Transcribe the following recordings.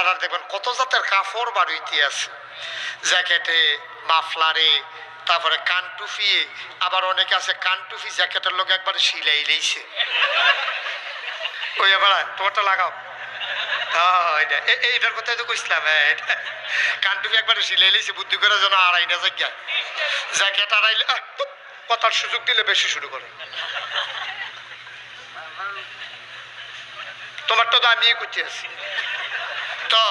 আপনারা দেখবেন কত জাতের কাপড় বাড়িতে আছে, জ্যাকেটে, মাফলারে, তারপরে কান টুফি, আবার অনেকে আছে কান টুফি জ্যাকেটের লোক একবার সিলাই লেইছে। ওই এবার তোমারটা লাগাও, এইটার কথাই তো কইছিলাম। কান টুফি একবার সিলাই লেইছে বুদ্ধি করে যেন আড়াই না জায়গা জ্যাকেট আড়াইলে কথার সুযোগ দিলে বেশি শুরু করে। তোমারটা তো আমি করতে আছি। তো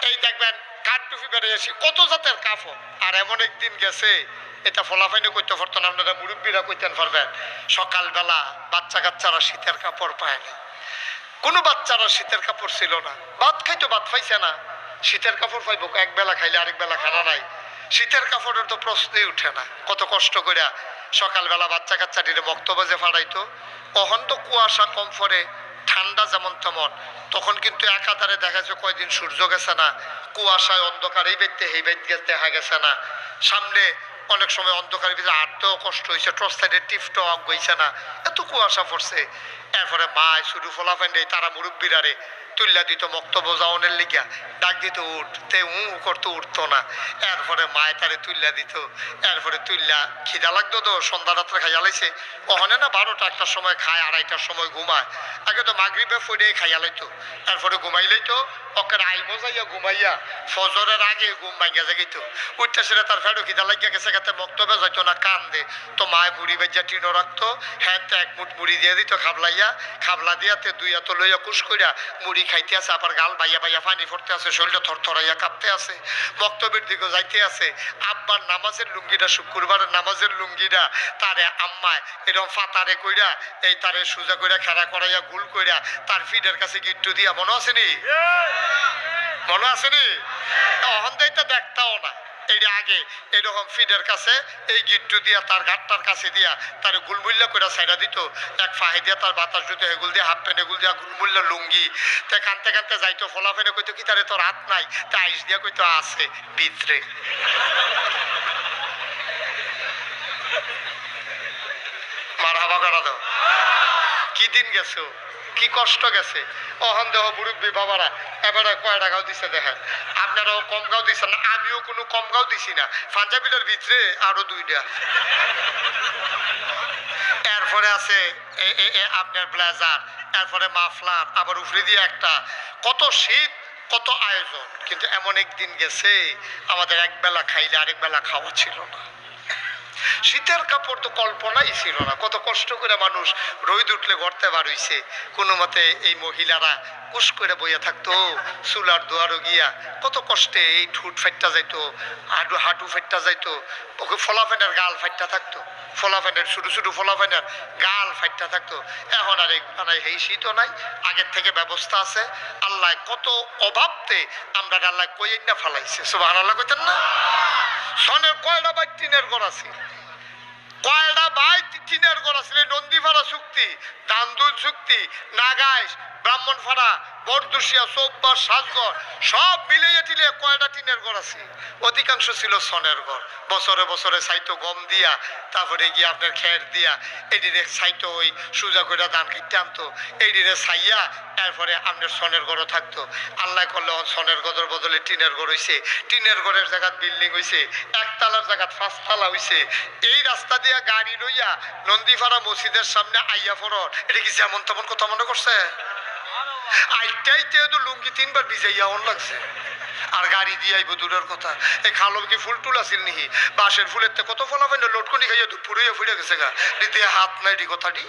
এই দেখবেন কান টুপি বেরিয়েছি কত জাতের কাপড়। আর এমন একদিন গেছে, এটা ফলাফাইনে করতে পারতো না, আপনারা মুরব্বীরা কইতেন পারবেন, সকালবেলা বাচ্চা কাচ্চারা শীতের কাপড় পায় না, কোনো বাচ্চারা শীতের কাপড় ছিল না, ভাত খাইতো ভাত পাইছে না, শীতের কাপড় পাইবো এক বেলা খাইলে আরেক বেলা খানা নাই, শীতের কাপড়ের তো প্রশ্নই উঠে না। কত কষ্ট করে সকালবেলা বাচ্চা কাচ্চাটিরে বক্তব্যে ফাড়াইতো। তখন তো কুয়াশা কম পড়ে, ঠান্ডা যেমন তেমন, তখন কিন্তু একাধারে দেখা যাচ্ছে কয়দিন সূর্য গেছে না, কুয়াশায় অন্ধকার এই ব্যক্তি এই ব্যক্তি দেখা গেছে না, সামনে অনেক সময় অন্ধকারের ভিতরে হাঁটতেও কষ্ট হয়েছে, টর্চ লাইটের টিপটাও অজ্ঞ হয়েছে না, এত কুয়াশা পড়ছে। এরপরে মায় শুরু ফলাফেন তারা মুরব্বীরারে তুল্লা দিত বক্তব্য যাওয়ানের লিগা, ডাক দিত উঠ, তে করতো উঠতো না। এরপরে মায় তারে তুল্লা দিত, এরপরে তুল্লা খিদা লাগতো তো সন্ধ্যা রাত্রে খাইয়া লাইছে, ওখানে না 12টা 1টার সময় খায়, 2:30টার সময় ঘুমায়, আগে তো মাগরিবে ফইরে খাইয়া লাইতো, এরপরে ঘুমাইলেই তো ওকের আইবো যাইয়া ঘুমাইয়া ফজরের আগে ঘুম ভাঙ্গা জাগিত, উঠতে সেটা তার ফেরো খিদা লাগিয়া গেছে, কাতে বক্তব্যে যাইতো না, কান্দে তো মায় মুড়ি বেজা টিনো রাখতো, হ্যাঁ তো এক মুঠ মুড়ি দিয়ে দিত খাবলাইয়া, খাবলা দিয়াতে দুই হাত লইয়া কুশ কইরা মুড়ি খাইতে আছে, আবার গাল বাইয়া বাইয়া পানি পড়তে আছে, শরীরটা থরথরাইয়া কাঁপতে আছে, বক্তব্যের দিকে যাইতে আছে। আব্বার নামাজের লুঙ্গিটা, শুক্রবারের নামাজের লুঙ্গিটা তারে আম্মায় এরকম ফাতারে কইরা এই তারে সোজা কইরা খেড়া করাইয়া গুল কইরা তার ফিডের কাছে গিট্টু দিয়া, মনে আসেনি? মনে আসেনি? অহন দেয়টা দেখতাও না, এইটা আগে এরকম ফিডের কাছে এই গিট্টু দিয়া তার ঘাটটার কাছে দিয়া তার গুলমুল্লা করে সাইডা দিত, এক ফাহে দিয়া তার বাতাস দিত, এগুল দিয়ে হাফ প্যান্ট, এগুল দিয়া গুলমুল্লা লুঙ্গি, তে কানতে কানতে যাইতো, ফলাফেনে কইতো কি তারে তোর হাত নাই, তা আইস দিয়া কইতো আছে ভিতরে। মারহাবা করা দাও। কি দিন গেছো, কি কষ্ট গেছে। অহন দেহ মুরব্বী বাবারা এবারে কয় টাকাও দিছে দেখেন, আপনারাও কম গাও দিচ্ছেন না, আমিও কোনো কম গাও দিছি না, পাঞ্জাবিটার ভিতরে আরো 2টা। এরপরে আছে আপনার ব্লেজার, এরপরে মাফলার, আবার উফরে দিয়ে একটা, কত শীত কত আয়োজন। কিন্তু এমন একদিন গেছে আমাদের একবেলা খাইলে আরেক বেলা খাওয়া ছিল না। শীতের কাপড় তো কল্পনাই ছিল না, কত কষ্ট করে মানুষ রোদ উঠলে গড়তে বার হইছে, কোনো মতে এই মহিলারা কুশ করে বইয়া থাকতো, চুলার দুয়ারও গিয়া কত কষ্টে এই ঠুট ফাইটটা যাইতো, হাঁটু ফাইটটা যাইতো, ওকে ফলাফেনের গাল ফাইটটা থাকতো, ফলাফেনের ছোটো ছোটো ফলাফেনের গাল ফাইটটা থাকতো। এখন আর এগুলো নাই, এই শীতও নাই, আগের থেকে ব্যবস্থা আছে। আল্লাহ কত অভাবতে আমরা আল্লাহ কইয়েন না ফালাইছে, সুবহানাল্লাহ কইতেন না? সনের কয়টা বাই টিনের ঘর আছে, কয়টা ভাই টিনের ঘর আছে, নন্দীপাড়া চুক্তি, দান্দুল চুক্তি, নাগাইশ, ব্রাহ্মণপাড়া, বরদুশিয়া, চৌব্বার, সাজগড় সব মিলিয়ে টিলে কয়টা টিনের ঘর আছে, অধিকাংশ ছিল সনের ঘর। বছরে বছরে সাইতো গম দিয়া, তারপরে গিয়ে আপনার খের দিয়া এইদিকে সাইতো ওই সুজা করে ধান খেতে আনতো, এইদিকে ছাইয়া এরপরে আপনার সনের ঘরও থাকতো। আল্লাহ করলে সনের ঘরের বদলে টিনের ঘর হইছে, টিনের ঘরের জায়গাত বিল্ডিং হইছে, একতলার জায়গাত 5 তালা হইছে। এই রাস্তা দিয়া গাড়ি লইয়া নন্দীপাড়া মসজিদের সামনে আইয়া পড়র, এটা কি যেমন তেমন কথা মনে করছে? আইটাইতে তো লুঙ্গি 3বার ভিজাইয়া অন লাগছে, আর গাড়ি দিয়ে আইব দূরের কথা। এই খালো কি ফুল টুল আসিল নিহি, বাঁশের ফুলের তে কত ফলা পাই না, লটকনি খাইয়া পুড়িয়া ফুড়ে গেছে গা, দিয়ে হাত নাই ডি কথাটি।